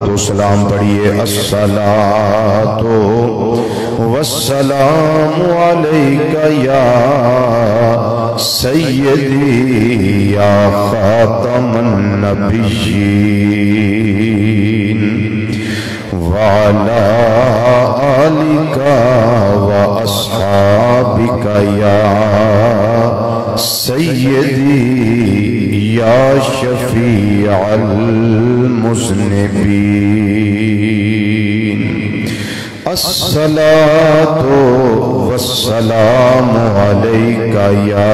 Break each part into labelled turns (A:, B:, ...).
A: تو سلام پڑھیے الصلاۃ والسلام علیکہ یا سیدی یا خاتم النبیین وعلی آلکہ واصحابکہ یا سیدی یا شفیع المذنبین الصلاۃ والسلام علیکہ یا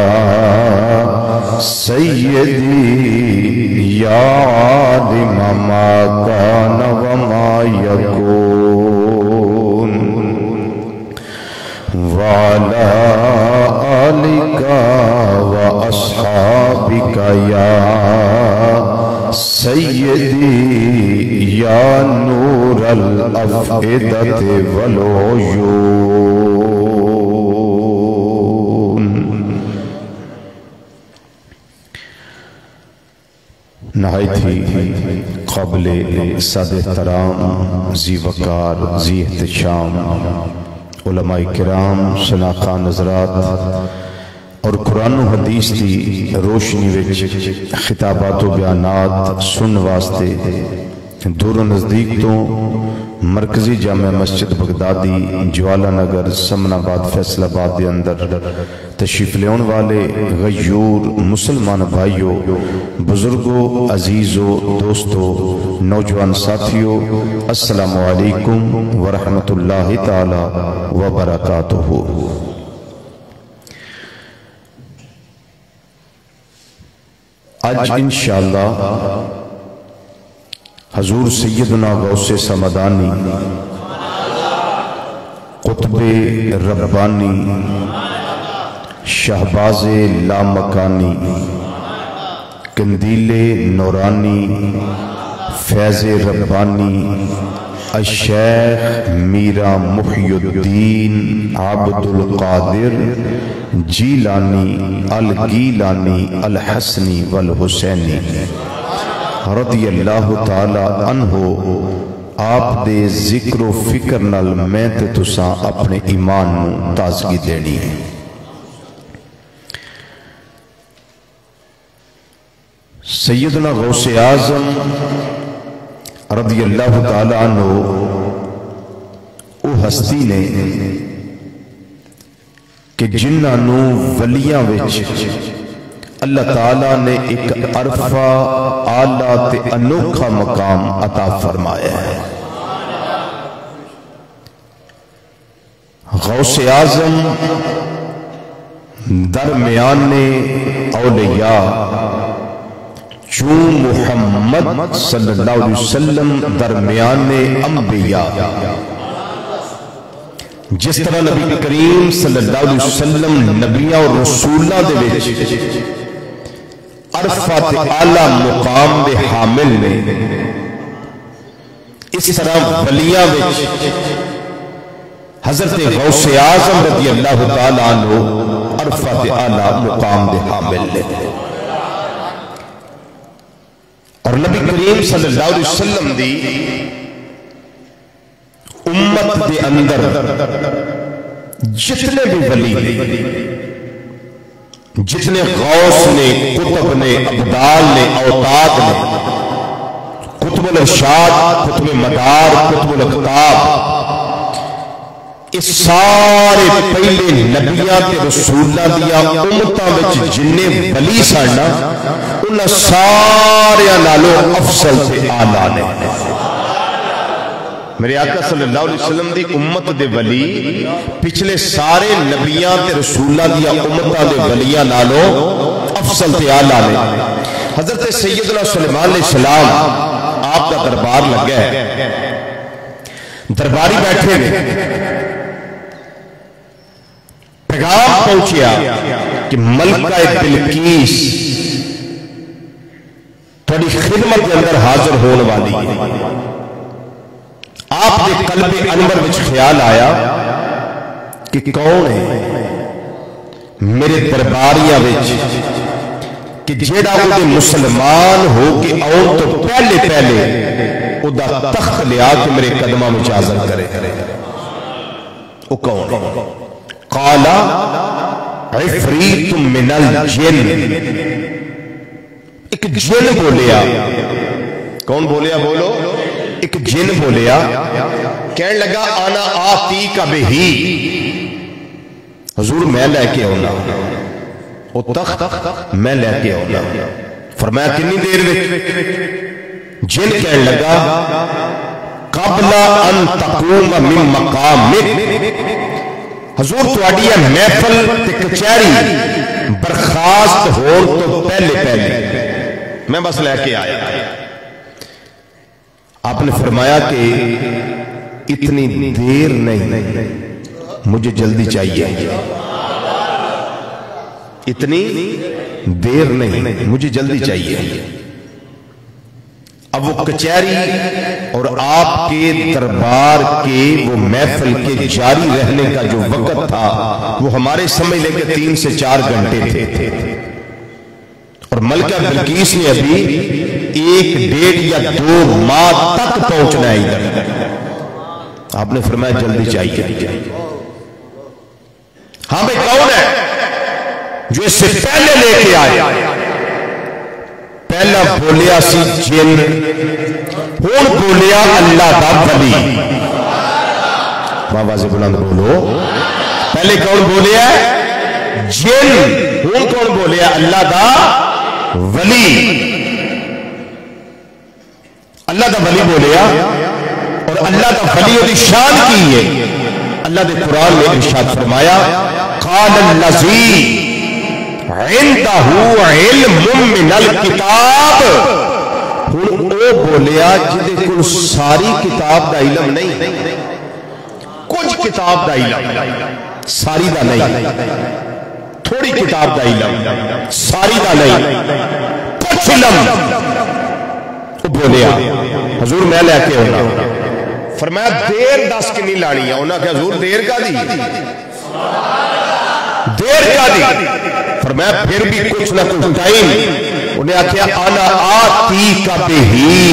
A: سیدی یا عالم ما کان وما یکون وعلی آلکہ واصحابکہ یا سیدی یا نور الافئدۃ والعیون۔ نہایت ہی قابل صد احترام، ذی وقار، ذی احتشام علماء کرام، شناخان حضرات اور قرآن و حدیث دی روشنی وچ خطابات و بیانات سن واسطے دور و نزدیک تو مرکزی جامع مسجد بغدادی جوالا نگر سمن آباد فیصل آباد دے اندر تشریف لیون والے غیور مسلمان بھائیو، بزرگو، عزیزو، دوستو، نوجوان ساتھیو، السلام علیکم ورحمت اللہ تعالی وبرکاتہ۔ آج انشاءاللہ حضور سیدنا غوث سمدانی قطب ربانی شہباز لامکانی قندیل نورانی فیض ربانی الشیخ میرا محی الدین عبد القادر جیلانی الگیلانی الحسنی والحسینی رضی اللہ تعالی عنہ، آپ دے ذکر و فکر نال میں تے تساں اپنے ایمان نو تازگی دینی ہے۔ سیدنا غوث اعظم رضی اللہ تعالی عنہ او ہستی نے کہ جنہاں نو ولیاں وچ اللہ تعالیٰ نے ایک عرفہ اعلیٰ تے انوکھا مقام عطا فرمایا ہے۔ غوث اعظم درمیان اولیاء چون محمد صلی اللہ علیہ وسلم درمیان انبیاء، جس طرح نبی کریم صلی اللہ علیہ وسلم نبیاں اور رسولہ دے وچ عرفہ تے اعلیٰ مقام دے حامل نے، اس طرح ولیاں وچ حضرت غوث اعظم رضی اللہ تعالیٰ عنہ عرفہ تے اعلیٰ مقام دے حامل نے۔ اور نبی کریم صلی اللہ علیہ وسلم دی امت دے اندر جتنے بھی ولی جتنے غوث نے، قطب نے، ابدال نے، اوتاد نے، قطب الارشاد، قطب مدار، قطب الاقطاب، اس سارے پہلے نبیاں تے رسولہ دیا امتاں وچ جننے ولی ساڑھنا انہاں سارے نالوں افضل تے آلہ نے۔ میرے آقا صلی اللہ علیہ وسلم دی امت دے ولی پچھلے سارے نبیاں تے رسولہ دیا امتاں دے ولیاں نالوں افضل تے آلہ نے۔ حضرت سیدنا سلیمان علیہ السلام آپ کا دربار لگ گئے، درباری بیٹھے گئے، پیغام پہنچیا کہ ملکہ بلقیس تھوڑی خدمت کے اندر حاضر ہونے والی ہے۔ آپ کے قلب انور وچ خیال آیا کہ کون ہے میرے درباریاں وچ کہ جیڑا وہ مسلمان ہو کہ آؤں تو پہلے او دا تخت لیا کہ میرے قدمہ میں حاضر کرے. او کون؟ قال عفریت من الجن. ایک جن بولیا. کون بولیا؟ بولو. ایک جن بولیا. کہنے لگا انا آتی کا بہی، حضور میں لے کے ہونا وہ تخت میں لے کے ہونا. فرمایا کنی دیر میں؟ جن کہنے لگا قبل ان تقوم من مقامک، حضور تواڈی محفل تے کچہری برخاست ہو تو پہلے میں بس لے کے آیا. آپ نے فرمایا کہ اتنی دیر نہیں، مجھے جلدی چاہیے. اتنی دیر نہیں، مجھے جلدی چاہیے. اب وہ کچہری اور آپ کے دربار کے وہ محفل کے جاری رہنے کا جو وقت تھا وہ ہمارے سمجھ لیں کہ 3 سے 4 گھنٹے تھے، اور ملکہ بلقیس نے ابھی 1 ڈیڑھ یا 2 ماہ تک پہنچنا ہے ادھر. آپ نے فرمایا جلدی چاہیے. ہاں بھئی کون ہے جو اس سے پہلے لے کے آئے؟ پہلا بولیا سی جن، ہون بولیا اللہ دا ولی. آواز بلند بولو. پہلے کون بولیا؟ جن. ہون کون بولیا؟ اللہ دا ولی. اللہ دا ولی بولیا، اور اللہ دا ولی دی شان کی ہے. اللہ دے قرآن میں ارشاد فرمایا قال الذی عندہ علم من الکتاب. ہن او بولیا جدے کول ساری کتاب دا علم نہیں، کچھ کتاب دا علم، ساری دا نہیں. تھوڑی کتاب دا علم، ساری دا نہیں، کچھ علم. او بولیا حضور میں لے کے ہونا. فرمایا دیر 10 کی نہیں لانی ہے. انہاں کہ حضور دیر کا دی، دیر کا دی. فرمایا پھر بھی کچھ نہ کچھ ٹائم. انہیں آکھیا انا آتی کا بہی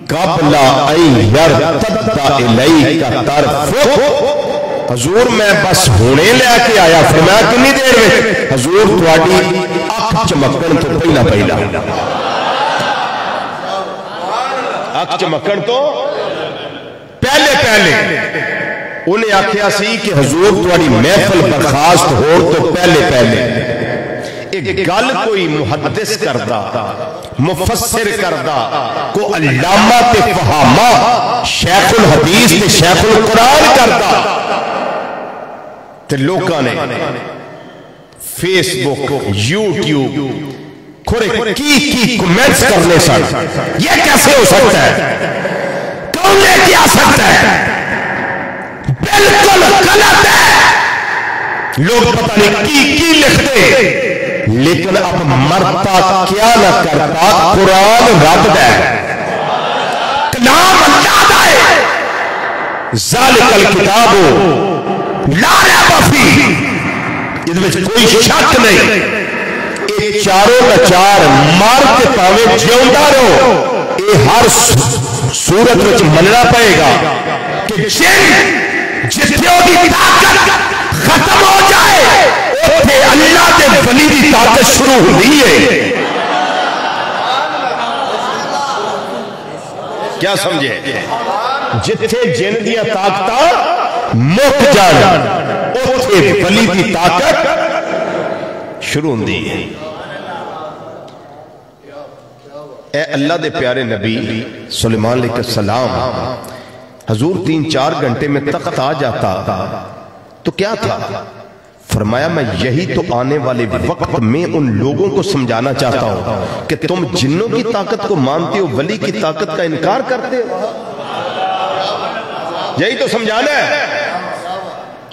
A: قبل ان یرتد الیک طرفک. حضور میں بس ہونے لے کے آیا. فرمایا کنی دیر میں؟ حضور تواڈی اکھ چمکن تو پہلا اکھ چمکن تو پہلے انہیں آکھیا سی کہ حضور تواڈی محفل برخاست ہو تو پہلے ایک گل کوئی محدث کردہ، مفسر کردہ، کو علامہ تے فہامہ، شیخ الحدیث تے شیخ القرآن کردہ تے لوگاں نے فیس بک، یوٹیوب کھوڑے کی کومنٹس کرنے سن. یہ کیسے ہو سکتا ہے؟ کون لے کے آ سکتا ہے؟ بالکل غلط ہے. لوگ پتہ نہیں کی لکھتے، لیکن اب مرتا کیا نہ کرتا قرآن رب ہے، کلام اللہ دا ہے. ذالک الکتاب لا ریب فیہ، اس میں کوئی شک نہیں. اے چاروں نچار مار کے پاوے جیوندا رہو. اے ہر صورت وچ مننا پائے گا کہ جن جتنے دی طاقت ختم ہو جائے اوتھے اللہ دے ولی دی طاقت شروع ہوئی ہے. کیا سمجھے؟ جتھے جن دیا طاقتاں مک جان اوتھے ولی دی طاقت شروع ہوندی ہے. اے اللہ دے پیارے نبی سلیمان علیہ السلام، حضور 3-4 گھنٹے میں تخت آ جاتا تو کیا تھا؟ فرمایا میں یہی تو آنے والے وقت میں ان لوگوں کو سمجھانا چاہتا ہوں کہ تم جنوں کی طاقت کو مانتے ہو، ولی کی طاقت کا انکار کرتے ہو. یہی تو سمجھانا ہے،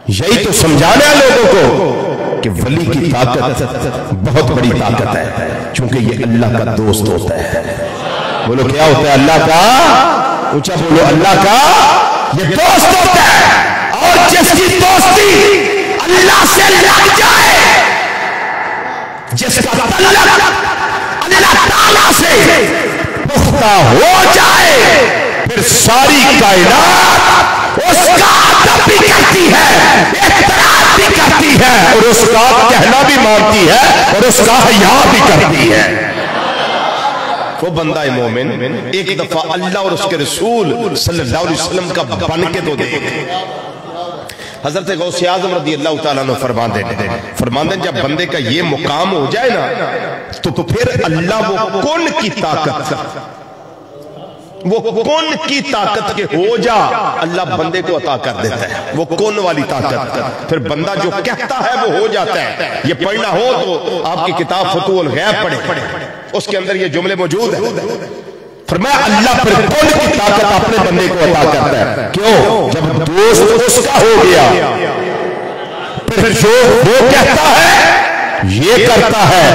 A: یہی تو سمجھانا ہے لوگوں کو کہ ولی کی طاقت بہت بڑی طاقت ہے، چونکہ یہ اللہ کا دوست ہوتا ہے. بولو کیا ہوتا ہے؟ اللہ کا، اونچا بولو، اللہ کا یہ دوست ہوتا ہے. اور جس کی دوستی اللہ سے لگ جائے، جس کا تعلق اللہ تعالیٰ سے پختہ ہو جائے پھر ساری کائنات اس کا ادب بھی کرتی ہے، احترام بھی کرتی ہے، اور اس کا کہنا بھی مانتی ہے، اور اس کا حیا بھی کرتی ہے۔ وہ بندہ مومن ایک دفعہ اللہ اور اس کے رسول صلی اللہ علیہ وسلم کا بن کے تو دیکھ۔ حضرت غوث اعظم رضی اللہ تعالیٰ عنہ فرماندے جب بندے کا یہ مقام ہو جائے نا تو پھر اللہ وہ کن کی طاقت کے ہو جا اللہ بندے کو عطا کر دیتا ہے، وہ کن والی طاقت، پھر بندہ جو کہتا ہے وہ ہو جاتا ہے۔ یہ پڑھنا ہو تو آپ کی کتاب فتوح الغیب پڑھیں، اس کے اندر یہ جملے موجود ہیں۔ فرمایا اللہ پھر کن کی طاقت اپنے بندے کو عطا کرتا ہے، کیوں؟ جب دوست اس کا ہو گیا پھر جو وہ کہتا ہے یہ کرتا ہے،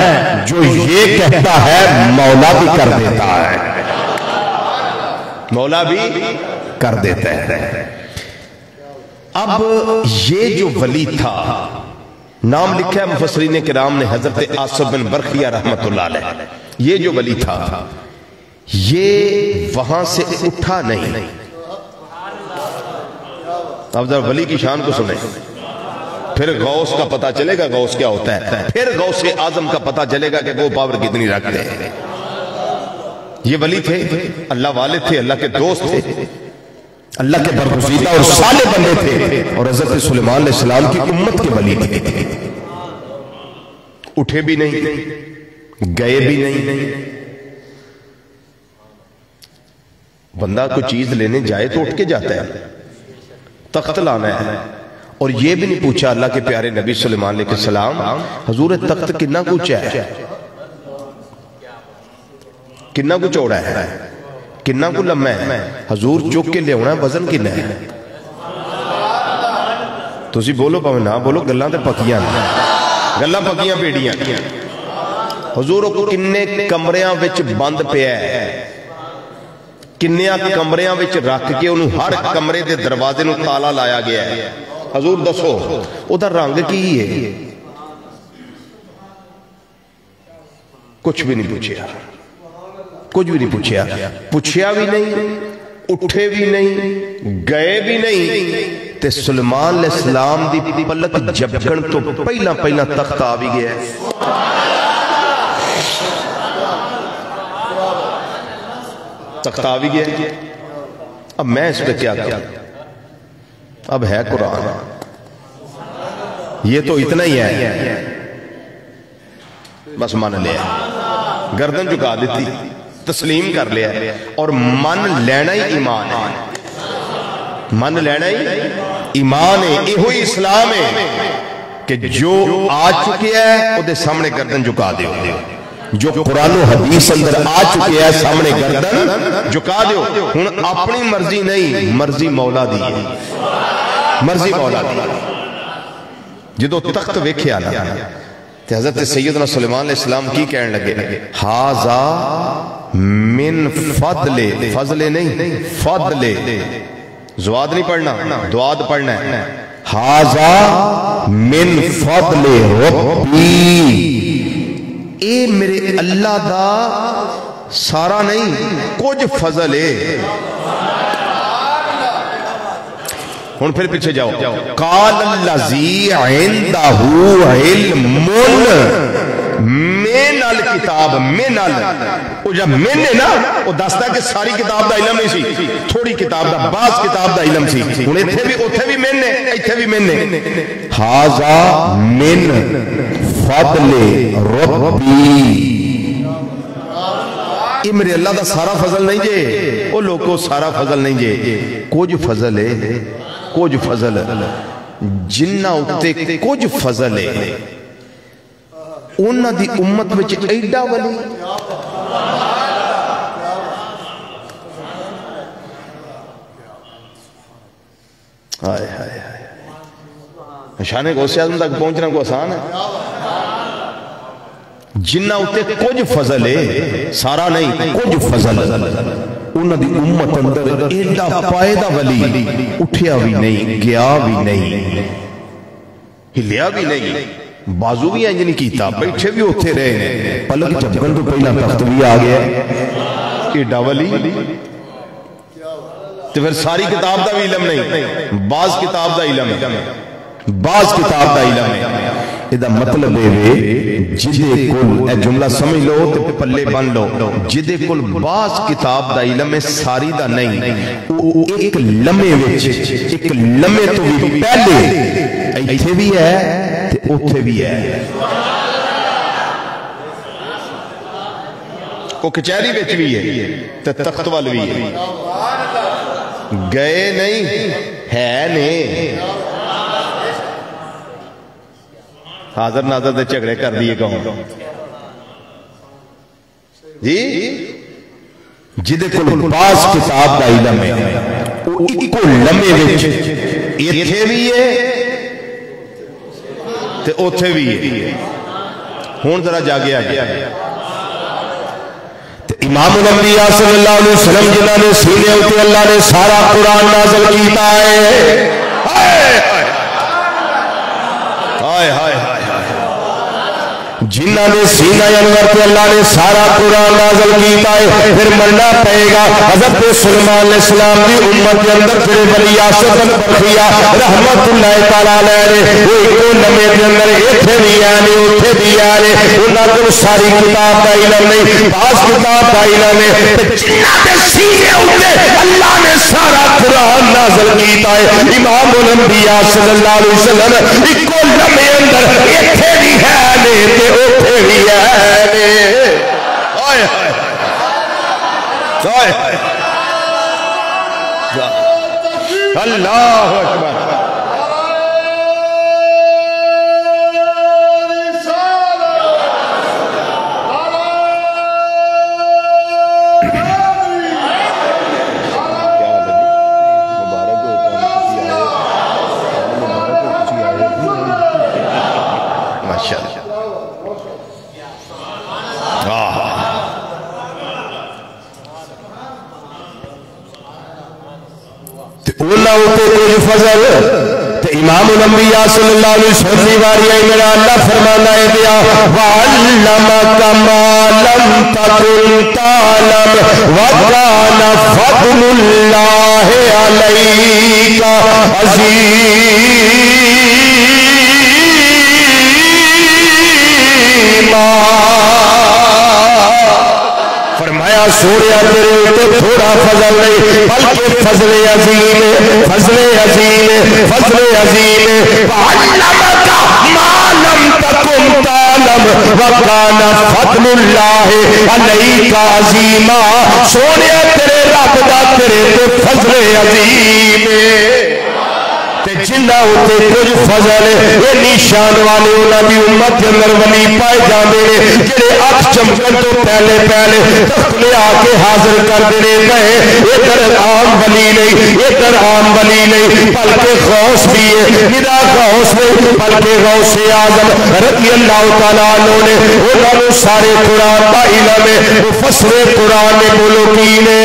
A: جو یہ کہتا ہے مولا بھی کر دیتا ہے، مولا بھی کر دیتا ہے۔ اب یہ جو ولی تھا، نام لکھا ہے مفسرین کرام نے حضرت آصف بن برخیہ رحمت اللہ علیہ، یہ جو ولی تھا یہ وہاں سے اٹھا نہیں۔ اب ذرا ولی کی شان کو سنیں، پھر غوث کا پتہ چلے گا غوث کیا ہوتا ہے، پھر غوث اعظم کا پتہ چلے گا کہ وہ پاور کتنی رکھتے ہیں۔ یہ ولی تھے، اللہ والے تھے، اللہ کے دوست تھے، اللہ کے برگزیدہ اور صالح بندے تھے، اور حضرت سلیمان علیہ السلام کی امت کے ولی تھے۔ اٹھے بھی نہیں، گئے بھی نہیں۔ بندہ کوئی چیز لینے جائے تو اٹھ کے جاتا ہے، تخت لانا ہے، اور یہ بھی نہیں پوچھا اللہ کے پیارے نبی سلیمان علیہ السلام حضور تخت کتنا اونچا ہے، کتنا کو چوڑا ہے، کتنا کو لمبا ہے، حضور چک کے لے ہونا وزن کتنا ہے؟ تسی بولو پاوے نہ بولو، گلاں تے پکیاں گلاں پکیاں پیڑیاں۔ حضور کو کنے کمریاں وچ بند پیا ہے، کنیاں کمریاں وچ رکھ کے انہوں ہر کمرے دے دروازے نو تالا لایا گیا ہے۔ حضور دسو او دا رنگ کی ہے؟ کچھ بھی نہیں پوچھیا، کچھ بھی نہیں پوچھیا، پوچھیا بھی نہیں، اٹھے بھی نہیں، گئے بھی نہیں، تے سلیمان علیہ السلام دی پلک جھپکن تو پہلا تخت آ بھی گیا ہے۔ تخت آ بھی گیا۔ اب میں اس پہ کیا کروں؟ اب ہے قرآن، یہ تو اتنا ہی ہے، بس مان لیا، گردن جھکا دیتی، تسلیم کر لیا، اور من لینا ہی ایمان ہے، من لینا ہی ایمان ہے، یہ ہوئی اسلام ہے کہ جو آ چکے ہے وہ دے سامنے گردن جھکا دیو، جو قرآن و حدیث اندر آ چکے ہے سامنے گردن جھکا دیو۔ ہن اپنی مرضی نہیں، مرضی مولا دی ہے، مرضی مولا دی۔ جدو تخت ویکھیا نا تے حضرت سیدنا سلیمان علیہ السلام کی کہنے لگے، ہاذا من فضل، فضل نہیں فضل، زواد نہیں پڑھنا، دواد پڑھنا ہے، ہاذا من فضل ربی، اے میرے اللہ دا سارا نہیں کچھ فضل ہے۔ ہن پھر پیچھے جاؤ، قال الذی عندہ علم من الکتاب، من وہ جب من ہے نا وہ دستا کہ ساری کتاب دا علم نہیں سی، تھوڑی کتاب دا، بعض کتاب دا علم سی۔ ہن ایتھے بھی اوتھے بھی من ہے، ایتھے بھی من ہے، ھذا من فضل ربی، یہ میرے اللہ دا سارا فضل نہیں جے، وہ لوگوں سارا فضل نہیں جے، کچھ فضل ہے، کچھ فضل جنہ اتے کچھ فضل ہے، انہ دی امت وچ ایڈا ولی ہائے ہائے ہائے، شان غوث اعظم تک پہنچنا کو آسان ہے؟ جنہ اتے کچھ فضل ہے، سارا نہیں کچھ فضل، انہ دی امت اندر ایڈا پائدہ ولی اٹھیا بھی نہیں، گیا بھی نہیں، ہلیا بھی نہیں، بازو بھی انج نہیں کیتا، بیٹھے بھی اتھے رہے، پلک جھپکن تو پہلا تخت بھی آ گیا، ایڈا ولی تو پھر ساری کتاب دا بھی علم نہیں، بعض کتاب دا علم ہے، بعض کتاب دا علم ہے۔ یہ مطلب ہے جدے کل، اے جملہ سمجھ لو تے پلے بن لو، جدے کل بعض کتاب دا علم ہے ساری دا نہیں، وہ ایک لمحے وچ، ایک لمحے تو بھی پہلے ایتھے بھی ہے تے اوتھے بھی ہے، وہ کچہری وچ بھی ہے تے تخت وال بھی ہے، گئے نہیں ہے نہیں، حاضر ناظر دے جھگڑے کر دیے کہوں جی جدے کل بعض کتاب دا علم ہے وہ ایکو لمحے وچ ایتھے بھی ہے تے اوتھے بھی ہے۔ ہون ذرا جاگے آگے امام الانبیاء صلی اللہ علیہ وسلم جنہاں نے سینے ہوتے اللہ نے سارا قرآن نازل کیتا ہے، ہائے ہائے جنہاں نے سینہ انور پہ اللہ نے سارا قرآن نازل کیتا ہے، پھر مرنا پڑے گا۔ حضرت سلیمان علیہ السلام کی امت کے اندر پھر ولی آصف البرخیہ رحمت اللہ تعالیٰ علیہ وہ ایک لمحے کے اندر ایتھے بھی آنے اوتھے بھی آنے، انہاں کو ساری کتاب کا علم نہیں، بعض کتاب کا علم ہے، جنہاں نے سینے ہوتے اللہ نے سارا قرآن نازل کیتا ہے۔ امام الانبیاء صلی اللہ علیہ وسلم ایک لمحے اندر ایتھے بھی ہے تے اوتھے بھی ہے، اللہ اکبر۔ فضل تو امام الانبیاء صلی اللہ علیہ وسلم دیواری ہے میرا اللہ فرمانا ہے دیا وَعَلَّمَكَ مَا لَمْ تَكُنْ تَعْلَمْ وَكَانَ فَضْلُ اللَّهِ عَلَيْكَ فرمایا سوریا تیرے اوپر تھوڑا فضل نہیں بلکہ فضل عظیم ہے، فضل عظیم ہے، فضل عظیم ہے۔ وَعَلَّمَكَ مَا لَمْ تَكُنْ تَعْلَمْ وَكَانَ فَضْلُ اللَّهِ عَلَيْكَ عَظِيمًا، سوریا تیرے رب دا تیرے تو فضل عظیم ہے، جنہ ہوتے کچھ فضل ہے نشان والے انہاں دی امت کے اندر ولی پائے جاندے نے جڑے اکھ چمکن تو پہلے تخت لے آ کے حاضر کر دینے گئے۔ ادھر عام ولی نہیں، ادھر عام ولی نہیں بلکہ غوث بھی ہے، ندا غوث نہیں بلکہ غوث اعظم رضی اللہ تعالیٰ عنہ نے انہاں نوں سارے قرآن دا علم ہے۔ مفسر قرآن نے بولو کی نے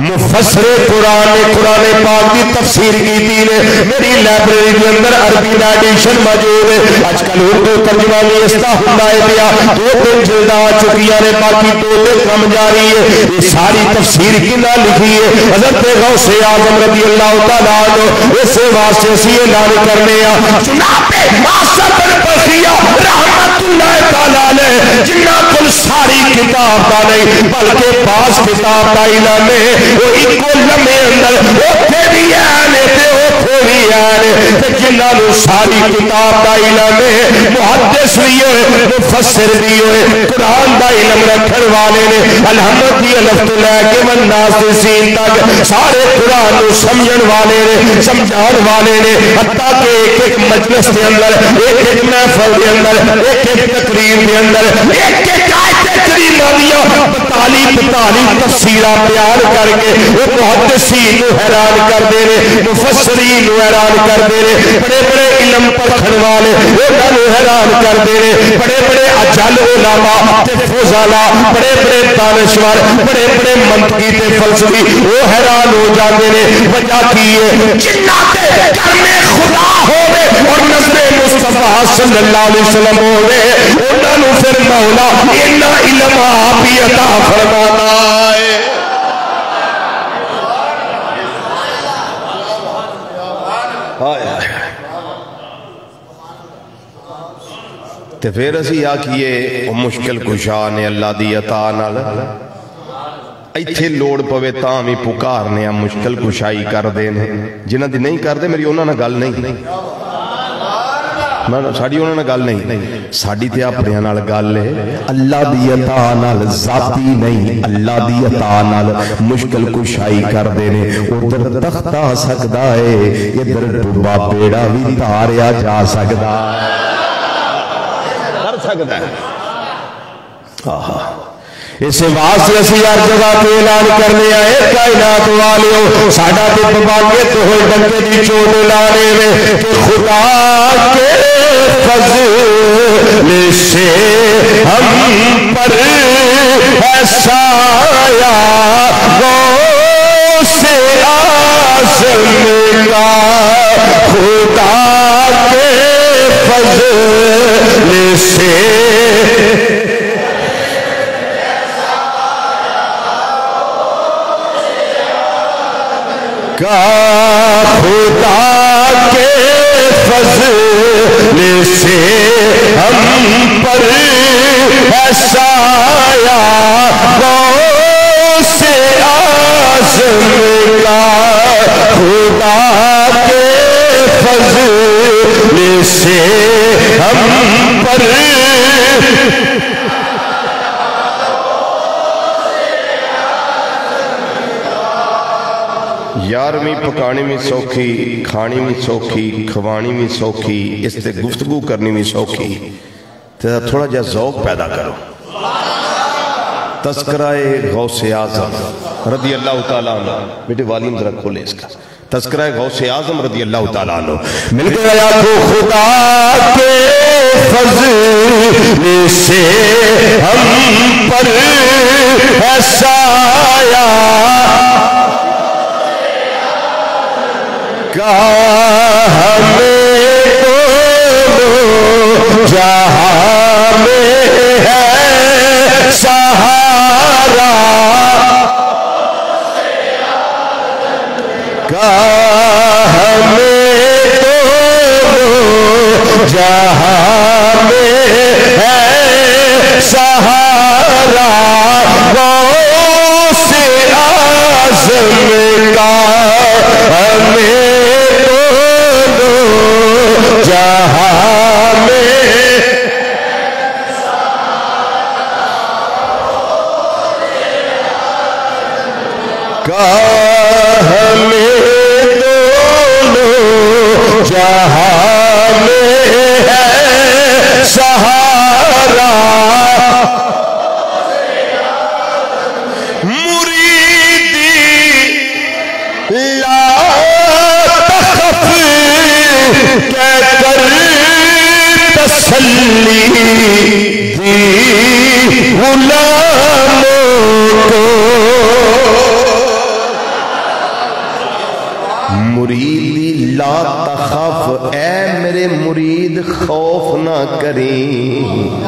A: مفسر قرآن نے قرآن پاک کی تفسیر کی تھی نے میری لائبریری کے اندر عربی ایڈیشن موجود ہے، آج کل اردو ترجمہ نہیں استا ہوتا ہے دیا 2-3 جلد آ چکی ہے، باقی 2 کم جاری ہے۔ یہ ساری تفسیر کنا لکھی ہے حضرت غوث اعظم رضی اللہ تعالیٰ عنہ، اس واسطے اسی اعلان کرنے جناب آصف البرخیہ رحمت اللہ تعالیٰ علیہ جنہ کل ساری کتاب کا نہیں بلکہ بعض کتاب کا علم ہے، وہ ایکو لمحے اندر اوتھے بھی آنے تے اوتھے بھی آنے تے جنہاں نوں ساری کتاب دا علم ہے، محدث بھی ہوئے مفسر بھی ہوئے قرآن دا علم رکھن والے نے الحمد دی الف تو لے کے والناس دی سین تک سارے قرآن نوں سمجھن والے نے سمجھان والے نے، حتیٰ کہ ایک مجلس کے اندر ایک محفل کے اندر ایک تقریر کے اندر ایک آیت کریمہ دیا 45 تفسیرہ بیان کر کے وہ محدثین کو حیران کر دے رہے، مفسرین کو حیران کر دے رہے، بڑے بڑے علم پرکھن والے انہاں کو حیران کر دے رہے، بڑے بڑے اجل علماء تے فضلاء بڑے بڑے دانشور بڑے بڑے منطقی تے فلسفی وہ حیران ہو جاتے ہیں۔ وجہ کی ہے جنہ تے گھر میں خدا ہوے اور نزد مصطفیٰ صلی اللہ علیہ وسلم ہوے انہاں نوں پھر مولا اتنا علم آپ ہی عطا فرماتا ہے۔ تے پھر اسی آکھیے مشکل کشا نے اللہ دی عطا نال ایتھے لوڑ پوے تاں بھی پکارنے مشکل کشائی کر دینے جنہاں دی نہیں کر دے میری انہاں نہ گل نہیں ساڑی انہوں نے گل نہیں ساڑی تے اپنے نال گل ہے اللہ دی عطا نال ذاتی نہیں اللہ دی عطا نال مشکل کشائی کر دینے ادھر تخت آ سکدا ہے ادھر ڈوبا بیڑا بھی تاریا جا سکدا کر سکدا ہے اس واسطے اسی ہر جگہ پہ اعلان کرنے آئے کائنات والیو ساڈا تے باغیت ہوئے ڈنکے دی چوٹ لانے میں کہ خدا کے فضل سے ہم پر ایسا آیا غوث اعظم کا خدا کے فضل سے کا خدا کے فضل سے ہم پر ایسا آیا غوث اعظم کا خدا کے فضل سے ہم پر یارویں پکانی بھی سوکھی کھانی بھی سوکھی کھوانی بھی سوکھی اس سے گفتگو کرنی بھی سوکھی تھوڑا جا ذوق پیدا کرو تذکرہ غوث اعظم رضی اللہ تعالیٰ عنہ بیٹے والیم ذرا کھولے اس کا تذکرہ غوث اعظم رضی اللہ تعالیٰ عنہ مل گیا تو خدا کے فضل سے ہم پر ایسا آیا ہمیں دونوں جہاں میں ہے سہارا ہمیں دونوں جہاں میں ہے سہارا غوث اعظم کا ہمیں جہاں میں کا ہمیں دونوں جہاں میں ہے سہارا مریدی لا تخف کہہ کر تسلی دی غلاموں کو مریدی لا تخف اے میرے مرید خوف نہ کریں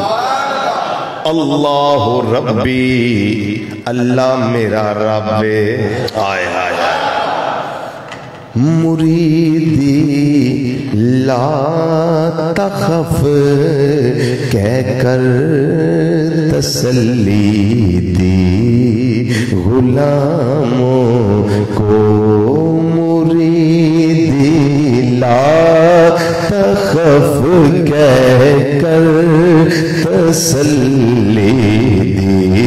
A: اللہ ربی اللہ میرا رب آئے آئے مریدی لا تخف کہہ کر تسلی دی غلاموں کو مریدی لا تخف کہہ کر تسلی دی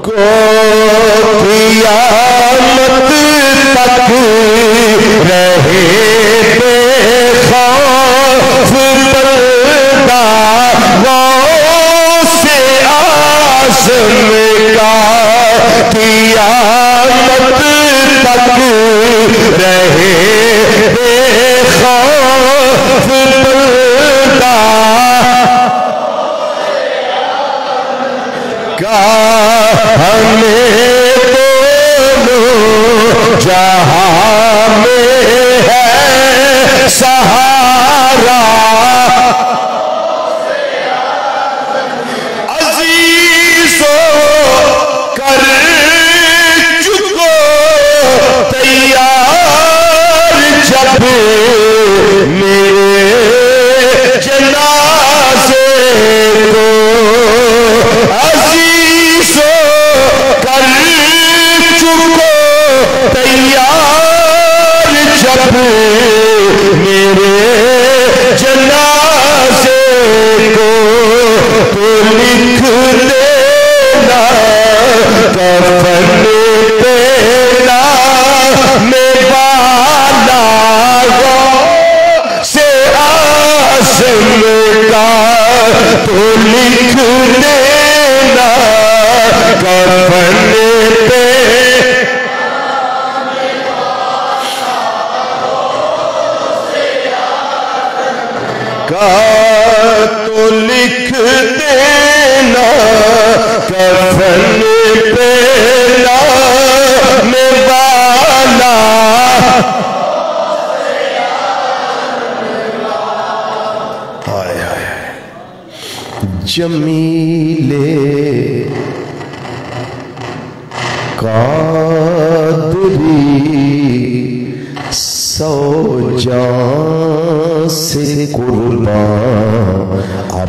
A: کو قیامت تک رہے بے خوف پردہ غوث اعظم کا قیامت تک رہے بے خوف پردہ کا ہمیں دونوں جہاں میں ہے سہارا عزیزوں کر چکو تیار میرے جنازے کو تو لکھ دینا کفن پہ نام والا سے آسم کا تو لکھ دینا کفن پہ کا تو لکھ دینا کفن پہ نام والا جمیلے قادری سو جان سے قربان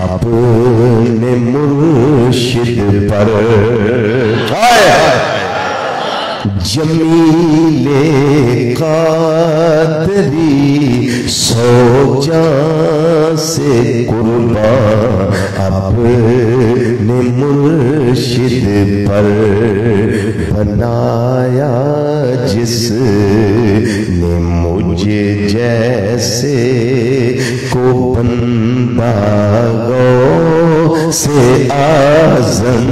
A: اپنے مرشد پر جمیل قادری سو جان سے قربان اپنے مرشد پر بنایا جس نے مجھے جیسے کو بندہ غوث اعظم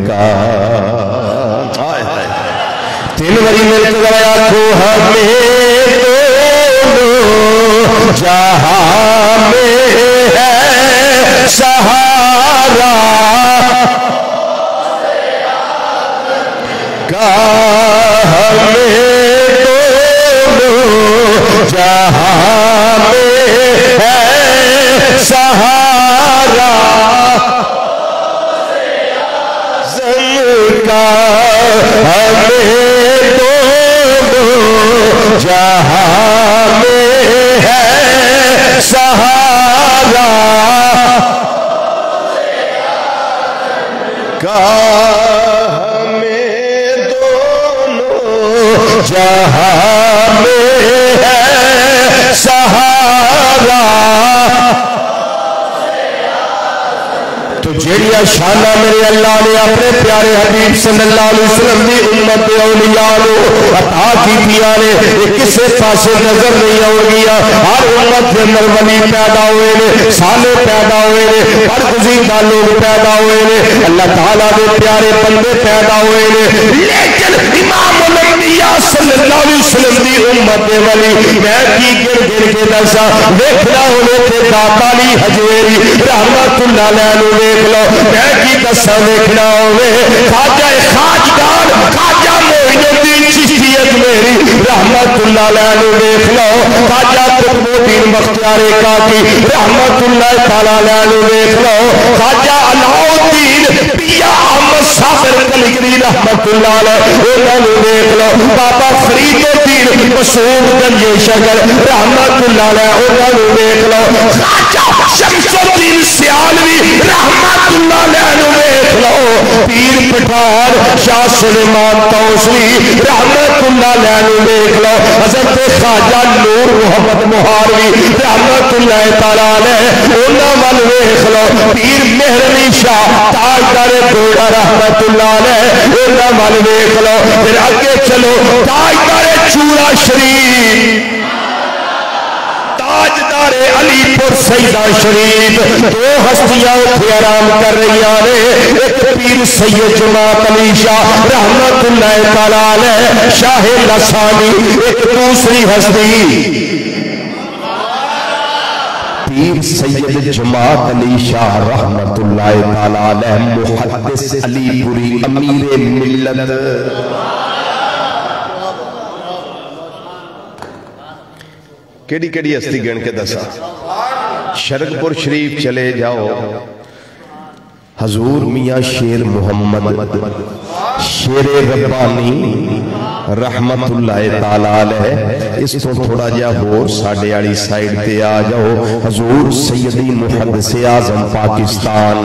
A: کا تین باری مل کے گیا تو ہمیں دونوں جہاں میں ہے سہارا کا ہمیں دونوں جہاں میں ہے سہارا زم کا ہمیں دونوں جہاں میں ہے سہارا کا ہمیں دونوں جہاں میں ہے سہارا تو جیڑیا شانہ میرے اللہ نے اپنے پیارے حبیب صلی اللہ علیہ وسلم دی امت اولیاء لو عطا کی دیا نے کسے پاسے نظر نہیں آؤ گیا ہر امت کے اندر ولی پیدا ہوئے نے صالح پیدا ہوئے نے برگزیدہ لوگ پیدا ہوئے نے اللہ تعالیٰ دے پیارے بندے پیدا ہوئے نے لیکن امام الانبیاء صلی اللہ علیہ وسلم دی امت ولی میں کی گر گر کے دسا دیکھنا ہونے کے داتالی حجویری رحمت اللہ علیہ دیکھ لو میں کی دسا دیکھنا ہوئے خواجہ خاجدار خواجہ معین الدین چشتی اجمیری رحمت اللہ علیہ دیکھ لو خواجہ قطب الدین بختیار کاکی رحمت اللہ تعالیٰ علیہ دیکھ لو خواجہ علاؤالدین پیا احمد صابر کلگری رحمت اللہ علیہ دیکھ لو بابا فرید الدین مسعود گنج شجر رحمت اللہ علیہ دیکھ لو خواجہ شمس الدین سیالوی رحمت اللہ علیہ دیکھ لو پیر پٹھان شاہ سلیمان توسری رحمت اللہ علیہ دیکھ لو حضرت خواجہ نور محمد مہاروی رحمت اللہ تعالیٰ علیہ انہاں وال دیکھ لو پیر مہرنی شاہ تاجدار گوڑا رحمت اللہ علیہ انہاں وال دیکھ لو پھر آگے چلو تاجدار چورا شریف تاجدار علی پور سیدہ شریف دو ہستیاں اتھے آرام کر رہی آنے ایک پیر سید جماعت علی شاہ رحمت اللہ تعالیٰ علیہ شاہ لسانی ایک دوسری ہستی پیر سید جماعت علی شاہ رحمت اللہ تعالیٰ علیہ محدث علی پوری امیر ملت کیڑی کیڑی ہستی گن کے دسا شرکپور شریف چلے جاؤ حضور میاں شیر محمد شیر ربانی رحمت اللہ تعالیٰ علیہ اس تو تھوڑا جا ہو ساڑھے آڑی سائیڈ تے آ جاؤ حضور سیدی محدث اعظم پاکستان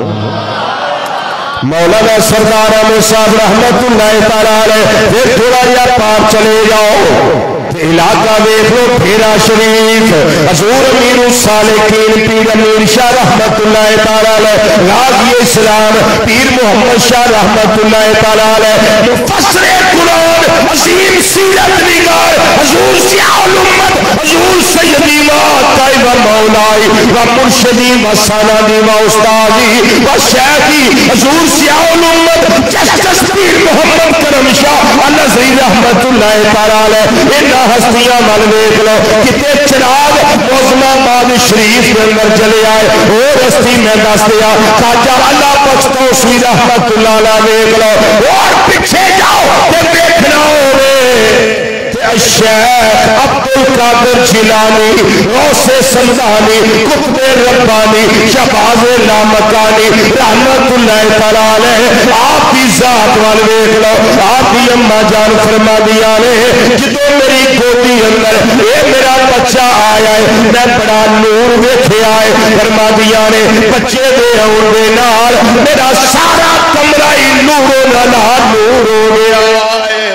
A: مولانا سردار احمد صاحب رحمت اللہ تعالیٰ علیہ پھر تھوڑا جا پار چلے جاؤ علاقہ دیکھ لو پھیرا شریف حضور امیر الصالحین پیر امیر شاہ رحمت اللہ تعالی علیہ غازی اسلام پیر محمد شاہ رحمت اللہ تعالی علیہ مفسر قرآن عظیم سیرت نگار حضور ضیاء الامت حضور سیدی و آقائی و مولائی و مرشدی و سندی و استادی و شیخی حضور ضیاء الامت جسٹس پیر محمد کرم شاہ النظری رحمت اللہ تعالی علیہ انہا ہستیاں مل دیکھ لو کتے چراغ موزمہ آباد شریف کے اندر چلے آئے اور ہستی میں دس دیا خواجہ اللہ بخش توسی رحمت اللہ علیہ دیکھ لو اور پیچھے جاؤ تے دیکھنا ہوئے الشیخ عبدالقادر جیلانی غوث سمدانی قطب ربانی شہباز لامکانی رحمت اللہ تعالی علیہ آپ کی ذات وال دیکھ لو آپ کی اماں جان فرما دیا نے جدو میری گودی اندر اے میرا بچہ آیا ہے میں بڑا نور دیکھے آئے فرما دیا نے بچے دے اور دے نال میرا سارا کمرہ نور و نور ہو گیا ہے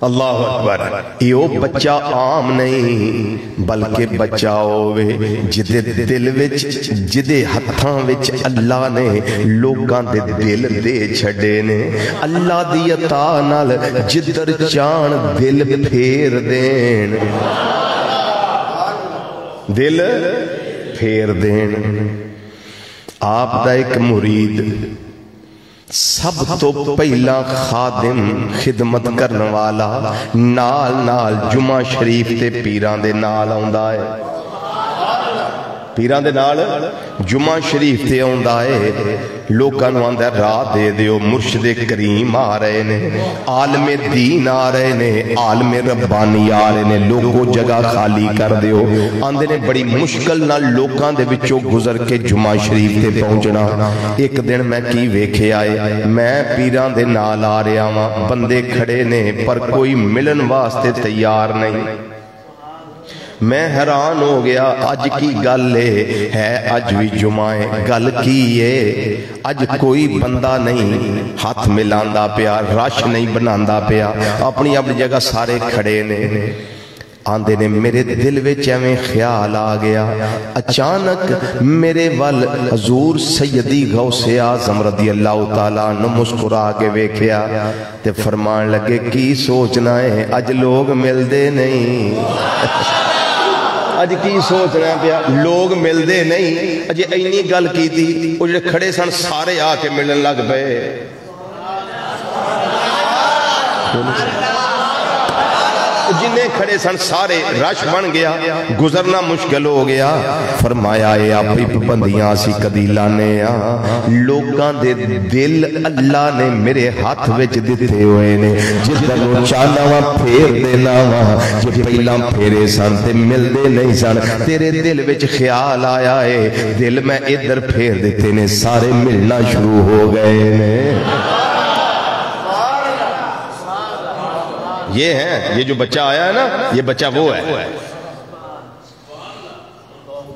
A: اللہ اکبر یہ بچہ عام نہیں بلکہ بچہ ہوئے جدے دل وچ جدے ہتھاں وچ اللہ نے لوگاں دے دل دے چھڑے نے اللہ دی عطا نال جدر چان دل پھیر دین دل پھیر دین آپ دا ایک مرید سب تو پہلا خادم خدمت کرنے والا نال نال جمعہ شریف تے پیران دے نال آؤندا ہے پیران دے نال جمعہ شریف تے آؤندا ہے لوگاں نوں آندا ہے راہ دے دیو مرشد کریم آ رہے نے عالم دین آ رہے نے عالم ربانی آ رہے نے لوگوں جگہ خالی کر دیو آندے نے بڑی مشکل نال لوگاں دے وچوں گزر کے جمعہ شریف تے پہنچنا ایک دن میں کی ویکھے آئے میں پیران دے نال آ رہا ہاں بندے کھڑے نے پر کوئی ملن واسطے تیار نہیں میں حیران ہو گیا اج کی گل ہے اج بھی جمعہ گل کی ہے اج کوئی بندہ نہیں ہاتھ ملاندا پیا رش نہیں بناندا پیا اپنی اپنی جگہ سارے کھڑے نے آندے نے میرے دل وچ ایویں خیال آ گیا اچانک میرے ول حضور سیدی غوث اعظم رضی اللہ تعالیٰ عنہ مسکرا کے ویکھیا تے فرمان لگے کی سوچنا ہے اج لوگ ملدے نہیں اج کی سوچ رہے ہیں پیا لوگ مل دے نہیں اجے اینی گل کی تھی وہ جڑے کھڑے سن سارے آ کے ملن لگ پے جنہیں کھڑے سن سارے رش بن گیا گزرنا مشکل ہو گیا فرمایا اے اپنی پابندیاں سی کدی لانے لوگاں دے دل اللہ نے میرے ہاتھ وچ دتے ہوئے نے جدوں چاہنا وا پھیر دینا وا جو پہلا پھیرے سن تے ملدے نہیں سن تیرے دل وچ خیال آیا ہے دل میں ادھر پھیر دیتے نے سارے ملنا شروع ہو گئے نے یہ ہے یہ جو بچہ آیا ہے نا یہ بچہ وہ ہے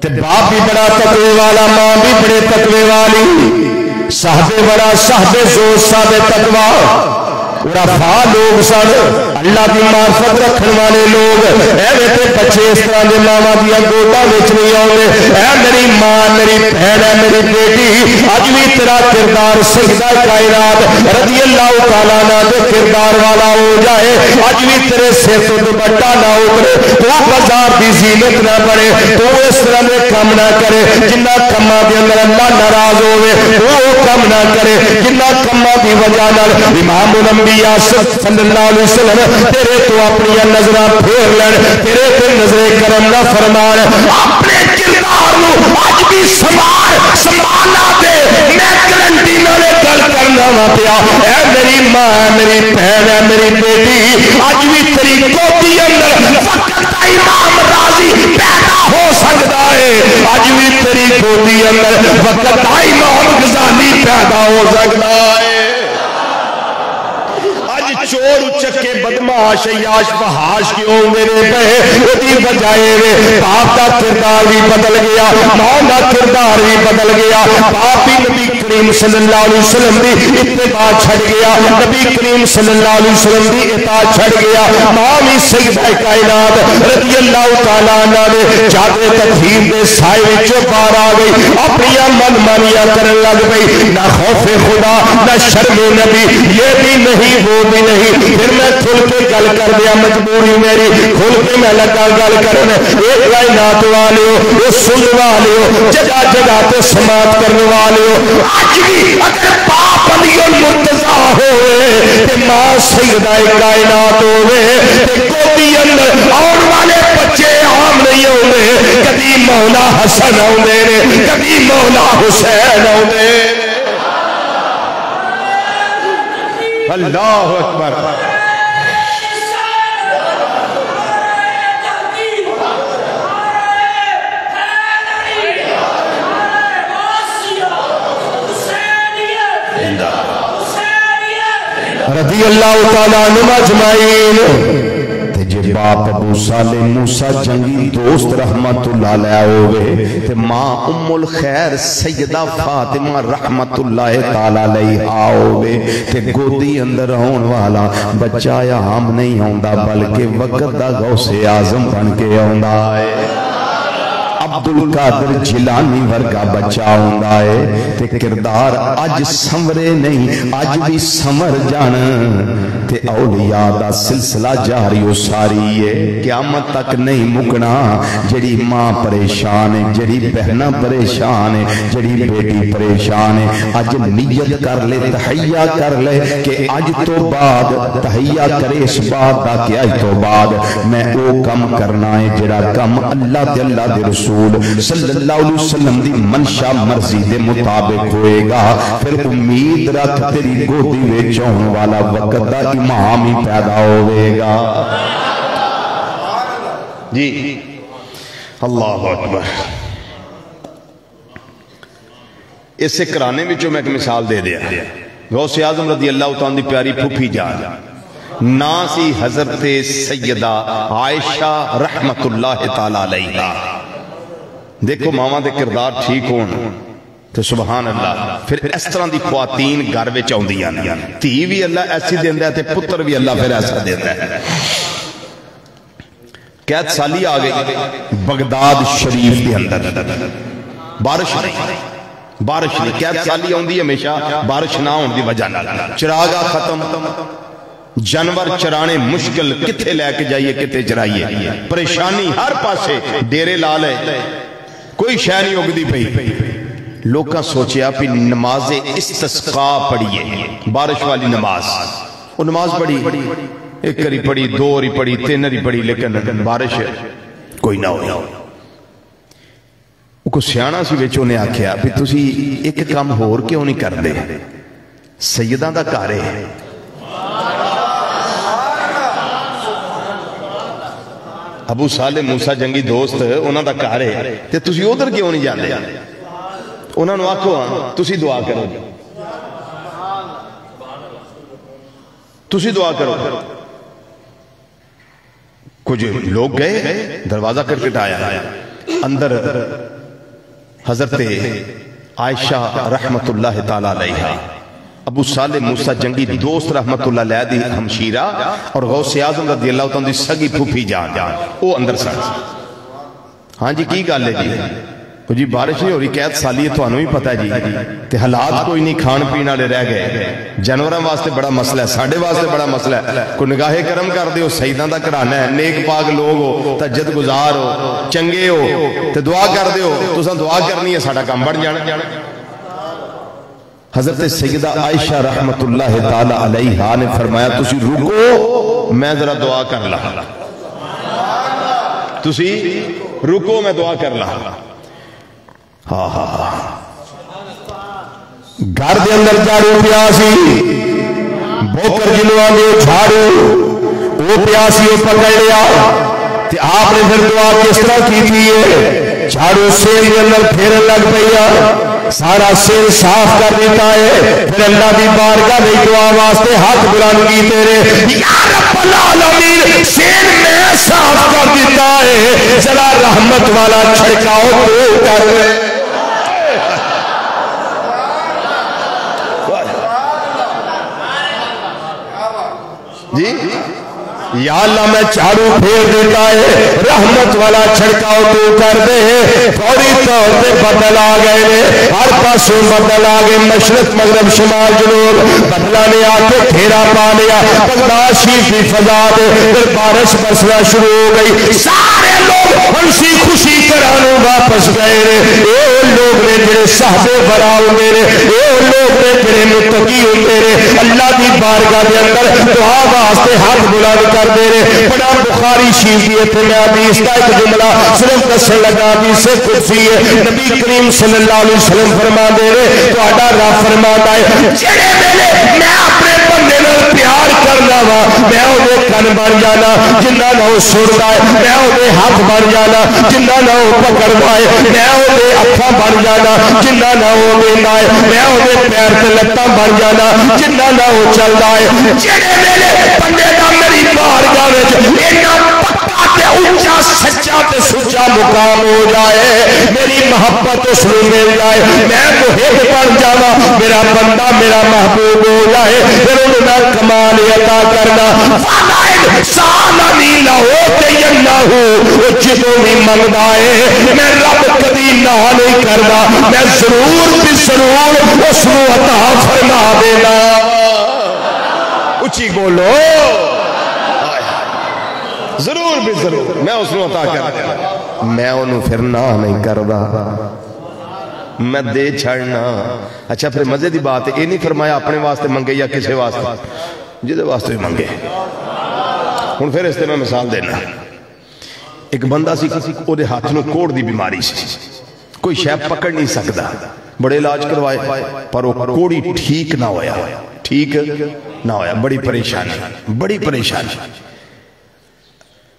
A: تے باپ بھی بڑا تقوی والا ماں بھی بڑے تقوی والی صاحب بڑا صاحب زور صاحب تقوی عرفاء لوگ سن اللہ دی معرفت رکھن والے لوگ ایویں تے بچے اس طرح دے ماواں دیاں گوتاں وچ نہیں آوندے اے میری ماں میری بہن ہے میری بیٹی اج بھی تیرا کردار سجدہ کائنات رضی اللہ تعالیٰ عنہ دے کردار والا ہو جائے اج بھی تیرے سر تو دوپٹہ نہ اترے تو بازار دی زینت نہ بنے تو اس طرح دے کام نہ کرے جنہ کماں دے اندر اللہ ناراض ہوے وہ کام نہ کرے جنہ کماں دی وجہ نال امام الانبیاء صلی اللہ علیہ وسلم تیرے تو اپنی نظرہ پھیر لین تیرے تے نظر کرم نہ فرمان اپنے کردار نو اج بھی سنبھالنا دے میں گارنٹی نال گل کرنا وا پیا اے میری ماں میری بہن ہے میری بیٹی اج بھی تیری گودی اندر فقط امام راضی پیدا ہو سکتا ہے اج بھی تیری گودی اندر فقط امام غزالی پیدا ہو سکتا ہے چور اچکے بدماش عیاش فحاش کیوں میرے پہ اسی بجائے باپ کا کردار بھی بدل گیا ماں کا کردار بھی بدل گیا باپ بھی نبی کریم صلی اللہ علیہ وسلم دی اتباع چھڑ گیا، نبی کریم صلی اللہ علیہ وسلم دی اطاعت چھڑ گیا، مامی سیدہ کائنات رضی اللہ تعالیٰ عنہ نے چادر تطہیر دے سائے وچوں باہر آ گئی، اپنی من مانیاں کرن لگ گئی، نہ خوف خدا نہ شرم نبی، یہ بھی نہیں وہ بھی نہیں۔ پھر میں کھل کے گل کر دیا، مجبوری میری، کھل کے میں لگا گل کرنے، ایک کائنات والے ہو، سن والے ہو، جگہ جگہ تے سماعت کرنے والے ہو، آج بھی اگر باپ علی المرتضیٰ ہوئے تے ماں سیدہ کائنات ہوئے تے گودی اندر آن والے بچے عام نہیں ہوئے، کبھی مولا حسن ہوئے کبھی مولا حسین ہوئے۔ اللہ اکبر۔ رضی اللہ تعالیٰ عنہم اجمعین۔ تے جے باپ ابو صالح موسیٰ جنگی دوست رحمت اللہ علیہ ہوئے تے ماں ام الخیر سیدہ فاطمہ رحمت اللہ تعالیٰ علیہ ہوئے تے گودی اندر ہون والا بچہ عام نہیں ہوندا بلکہ وقت دا غوث اعظم بن کے ہوندا ہے۔ عبدالقادر جیلانی ورگا بچہ ہوندا ہے تے کردار اج سمرے نہیں اج بھی سمر جان تے اولیاء دا سلسلہ جاری و ساری ہے، قیامت تک نہیں مکنا۔ جڑی ماں پریشان ہے، جڑی بہنہ پریشان ہے، جڑی بیٹی پریشان ہے، اج نیت کر لے، تحیہ کر لے کہ اج تو بعد تحیہ کرے اس بات دا کہ اج تو بعد میں او کم کرنا ہے جڑا کم اللہ تے اللہ دے رسول صلی اللہ علیہ وسلم دی منشا مرضی دے مطابق ہوئے گا۔ پھر امید رکھ تیری گودی وچ ہون والا وقت دا امام ہی پیدا ہوئے گا۔ جی اللہ اکبر۔ اس سے کرانے میں جو میں ایک مثال دے دیا، غوث اعظم رضی اللہ تعالیٰ دی پیاری پھوپھی جان نا سی حضرت سیدہ عائشہ رحمت اللہ تعالیٰ علیہ۔ دیکھو ماما دے کردار ٹھیک ہون تو سبحان اللہ، پھر اس طرح دی خواتین گھر وچ آوندیاں نے، تھی بھی اللہ ایسی دیندا ہے تے پتر بھی اللہ پھر ایسا دیندا ہے۔ قید سالی آ گئی بغداد شریف کے اندر، بارش نہیں قید سالی آوندی ہمیشہ بارش نہ ہون دی وجہ نال، چراغا ختم، جانور چرانے مشکل، کتھے لے کے جائیے کتھے چرائیے، پریشانی ہر پاسے، ڈیرے لا لے کوئی شے نہیں اگدی پئی۔ لوکاں سوچیا پھر نماز استسقاء پڑھیے، بارش والی نماز، وہ نماز پڑھی، ایک کری پڑھی، دو ری پڑھی، تین ری پڑھی، لیکن بارش کوئی نہ ہوئی۔ وہ کو سیانا سی وچ انہیں آکھیا بھی تسی ایک کام ہور کیوں نہیں کر دے، سیداں دا گھر ہے، ابو صالح موسیٰ جنگی دوست انہاں دا گھر ہے تے تسی ادھر کیوں نہیں جاندے؟ انہاں نو آکھو تسی دعا کرو، تسی دعا کرو۔ کچھ لوگ گئے، دروازہ کھٹکھٹایا، اندر حضرت عائشہ رحمت اللہ تعالیٰ علیہ، ابو صالح موسیٰ جنگی دوست رحمت اللہ علیہ دی ہمشیرہ اور غوث اعظم رضی اللہ تعالیٰ دی سگی پھوپھی جان وہ اندر سن۔ ہاں جی کی گل ہے جی بارش نہیں ہو رہی، قید سالی ہے، تھانوں ہی پتہ ہے جی تے حالات کوئی نہیں، کھان پین والے رہ گئے، جانوراں واسطے بڑا مسئلہ ہے، ساڈے واسطے بڑا مسئلہ ہے، کوئی نگاہ کرم کر دیو، سیداں دا گھرانہ ہے، نیک پاک لوگ ہو، تہجد گزار ہو، چنگے ہو تے دعا کر دیو، تساں دعا کرنی ہے، ساڈا کام بڑھ جانا۔ حضرت سیدہ عائشہ رحمت اللہ تعالیٰ علیہ نے فرمایا تسی رکو میں ذرا دعا کر لہا، تسی رکو میں دعا کر لہا۔ گھر دے اندر جھاڑو پیاسی، بوکر جنوان دے جھاڑو وہ پیاسی وہ پکڑ لیا، تے آپ نے پھر دعا کس طرح کی تھی ہے، جھاڑو سین دے اندر پھیرن لگ پیا، سارا سین صاف کر دیتا ہے، پھر اللہ دی بارگاہ میں دعا واسطے ہاتھ بلند کی تیرے یا رب العالمین سین میں صاف کر دیتا ہے، ذرا رحمت والا چھڑکاؤ تو کر جی یا اللہ میں چارو پھیر دیتا ہے رحمت والا چھڑکاؤ تو کر دے فوری طور پہ بدل آ گئے ہر پاسوں بدل آ گئے مشرق مغرب شمال جنوب بدلا نے آ کے گھیرا پا لیا بغداد شریف کی فضا دے پھر بارش برسنا شروع ہو گئی سارے لوگ ہنسی خوشی کرانو واپس گئے اے لوگ نے جڑے صحابے برا ہوندے نے اے لوگ نے جڑے متقی ہوندے نے اللہ دی بارگاہ دے اندر دعا واسطے ہاتھ بلند کر دے رہے بڑا بخاری شریف کی اتنے میں حدیث کا ایک جملہ صرف دسن لگا حدیث قدسی ہے نبی کریم صلی اللہ علیہ وسلم فرما دے رہے تو آڈا رب فرماتا ہے جڑے ویلے میں اپنے بندے نال پیار کرنا وا میں وہ کن بن جانا جنہ نہ وہ سنتا ہے میں وہ ہاتھ بن جانا جنہ نہ وہ پکڑتا ہے میں وہ اکھاں بن جانا جنہ نہ وہ ویندا ہے میں وہ پیر تے لتاں بن جانا جنہ نہ وہ چلدا ہے جڑے ویلے بندے دا میری بارگاہ وچ اینا پکا تے اونچا سچا تے سچا مقام ہو جائے میری محبت اس نوں مل جائے میں محب بن جاواں میرا بندہ میرا محبوب ہو جائے پھر انہوں نے کمال عطا کرنا فَلَائِنْ سَالَنِي لَأُعْطِيَنَّهُ جدوں بھی منگدا ہے میں رب کبھی نہ نہیں کردا میں ضرور بھی ضرور اس نوں عطا فرما دینا اچھی بولو ضرور بھی ضرور میں اس نوں عطا کردا میں انہوں پھر نہ نہیں کردا میں دے چھڑنا اچھا پھر مزے دی بات ہے یہ نہیں فرمایا اپنے واسطے منگے یا کسی واسطے جدے واسطے منگے ہن پھر اس تے میں مثال دینا ایک بندہ سی او دے ہاتھ نوں کوڑ دی بیماری سی کوئی شے پکڑ نہیں سکدا بڑے علاج کروائے پر وہ کوڑی ٹھیک نہ ہویا ٹھیک نہ ہویا بڑی پریشانی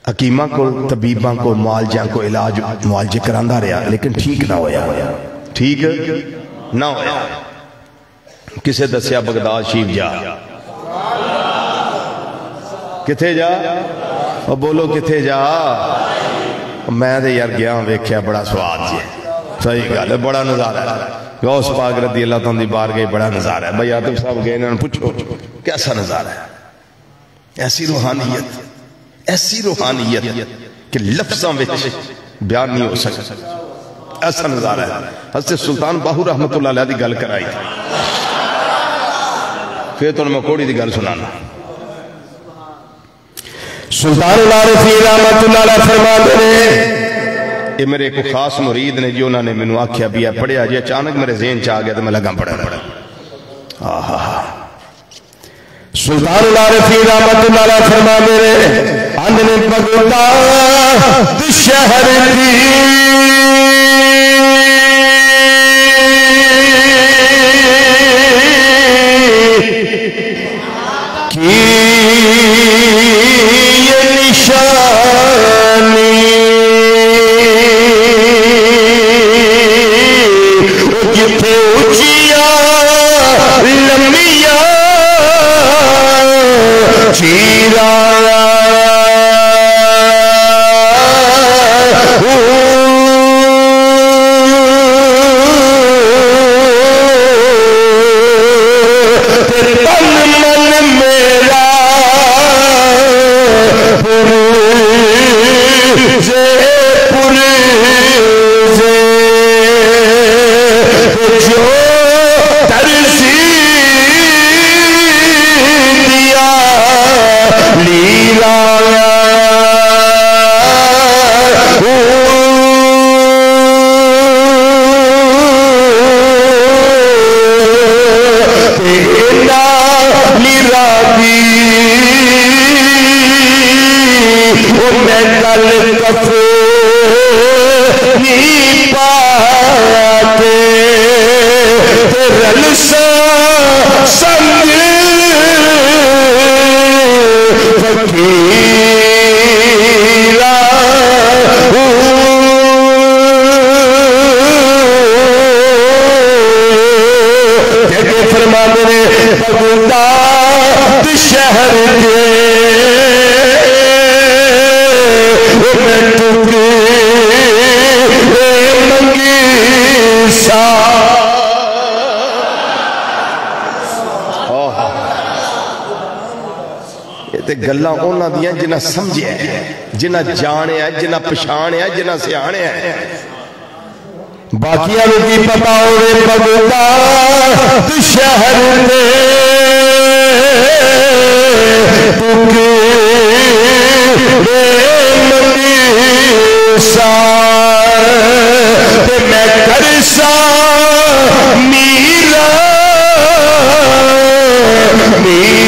A: حکیمہ کو طبیباں کو معالجاں کو علاج معالجے کراندا رہا لیکن ٹھیک نہ ہویا ٹھیک نہ ہویا کسے دسیا بغداد شریف جا کتھے جا اور بولو کتھے جا میں دے یار گیا ویکھیا بڑا سواد جی صحیح گل ہے بڑا نظارہ ہے غوث پاک رضی اللہ تعالیٰ دی بار گئی بڑا نظارہ ہے بھائی آتف صاحب گئے انہوں نے پوچھو کیسا نظارہ ہے ایسی روحانیت کہ لفظاں وچ بیان نہیں ہو سکتا ایسا نظارہ ہے حضرت سلطان باہو رحمت اللہ علیہ دی گل کرائی تھی پھر تو میں کوڑی دی گل سنانا سلطان العارفین رحمت اللہ علیہ فرما دے یہ میرے ایک خاص مرید نے جو انہوں نے میں نے آکھیا بھی ہے پڑھیا جی اچانک میرے ذہن چاہ گیا تو میں لگا پڑھا سلطان العارفین رحمت اللہ علیہ فرما دے اندن بغداد شہر کی یہ نشانی جتھے اچھیا لمبیا چیرا تے گلاں انہاں دیاں جنہاں سمجھے جنہاں جانے جنہاں پچھانے جنہاں سیانے باقیاں نوں کی پتہ ہوے بغداد شہر دے ٹکڑے تے میں کرسا میرا میرا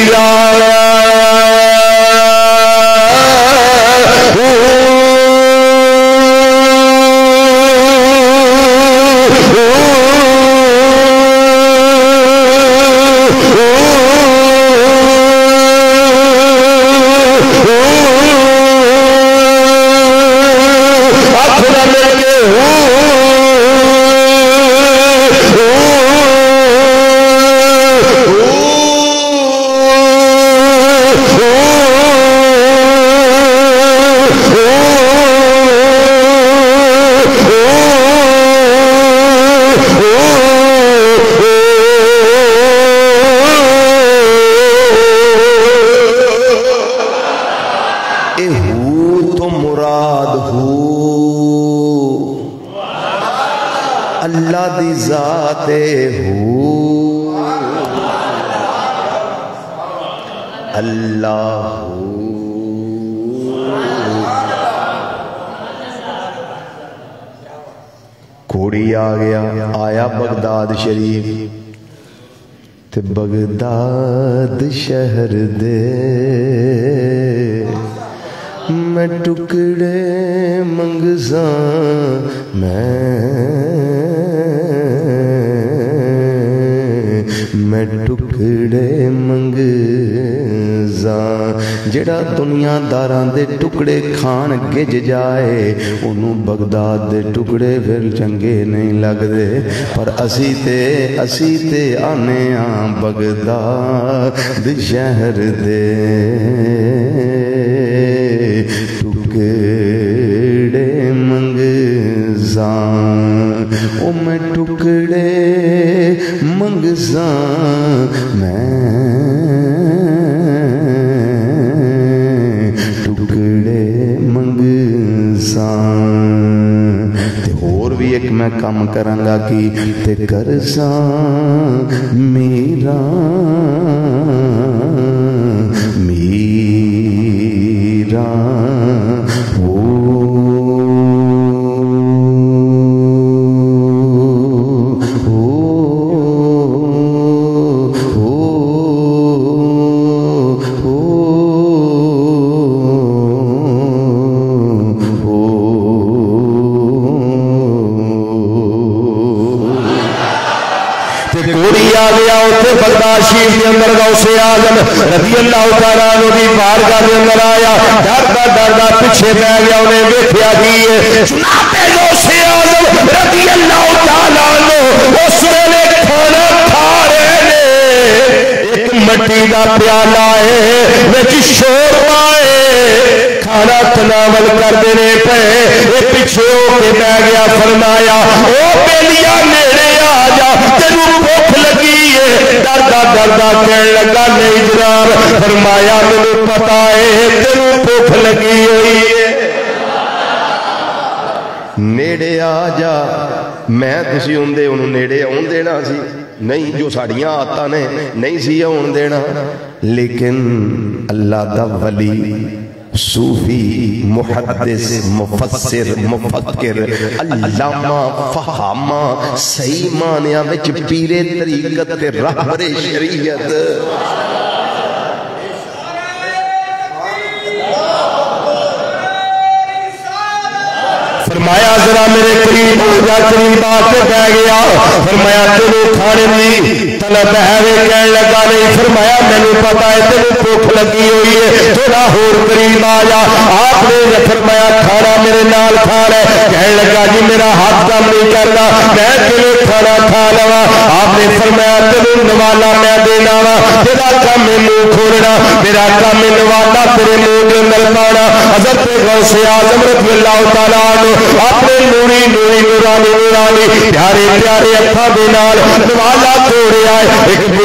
A: کوڑی آ گیا آیا بغداد شریف تے بغداد شہر دے میں ٹکڑے منگزاں میں ٹکڑے منگزاں جڑا دنیا داراں دے ٹکڑے کھان گج جائے انہوں بغداد دے ٹکڑے پھر چنگے نہیں لگ دے پر اسی تے آنے بغداد شہر دے ٹکڑے منگزاں او میں ٹکڑے منگزاں میں ٹکڑے منگزاں تے اور بھی ایک میں کام کرانگا کی تے کرزاں میرا شریف کے اندر غوث اعظم رضی اللہ تعالیٰ عنہ دی بارگاہ کے اندر آیا ڈردا پیچھے پہ گیا انہیں دیکھا کی جناب غوث اعظم رضی اللہ تعالیٰ عنہ اس ویلے کھانا کھا رہے ہیں ایک مٹی کا پیالہ ہے وچ شوربا ہے کھانا تناول کر دینے پہ پیچھے ہو کے بہ گیا فرمایا او بیلیا نیڑے آ جا تینوں بھوک لگی ڈردا کہنے لگا نہیں جناب فرمایا مجھے پتا ہے تینوں بھوک لگی ہوئی ہے نیڑے آ جا میں تسی ہوندے انہوں نیڑے آن دینا سی نہیں جو ساڑیاں آتا نے نہیں سی آن دینا لیکن اللہ دا ولی صوفی محدث مفسر مفکر علامہ فہامہ صحیح معنیاں وچ پیرے طریقت تے رہبر شریعت فرمایا ذرا میرے قریب یا قریب آتے بہ گیا فرمایا تینوں کھانے دی طلب ہے کہنے لگا نہیں فرمایا میں نے پتا ہے تینوں بھوک لگی ہوئی ہے تھوڑا اور قریب آیا آپ نے فرمایا کھانا میرے نال کھا رہے کہنے لگا جی میرا ہاتھ کام نہیں کرنا میں تینوں کھانا کھا لوا آپ نے فرمایا تینوں نوالا میں دینا وا تیرا کام میں منہ کھولنا میرا کام میں نوالا تیرے منہ کے اندر پانا حضرت غوث اعظم رضی اللہ تعالیٰ عنہ اپنے نوری نورانی پیارے پیارے اکھاں دے نال نوالا توڑے آئے ایک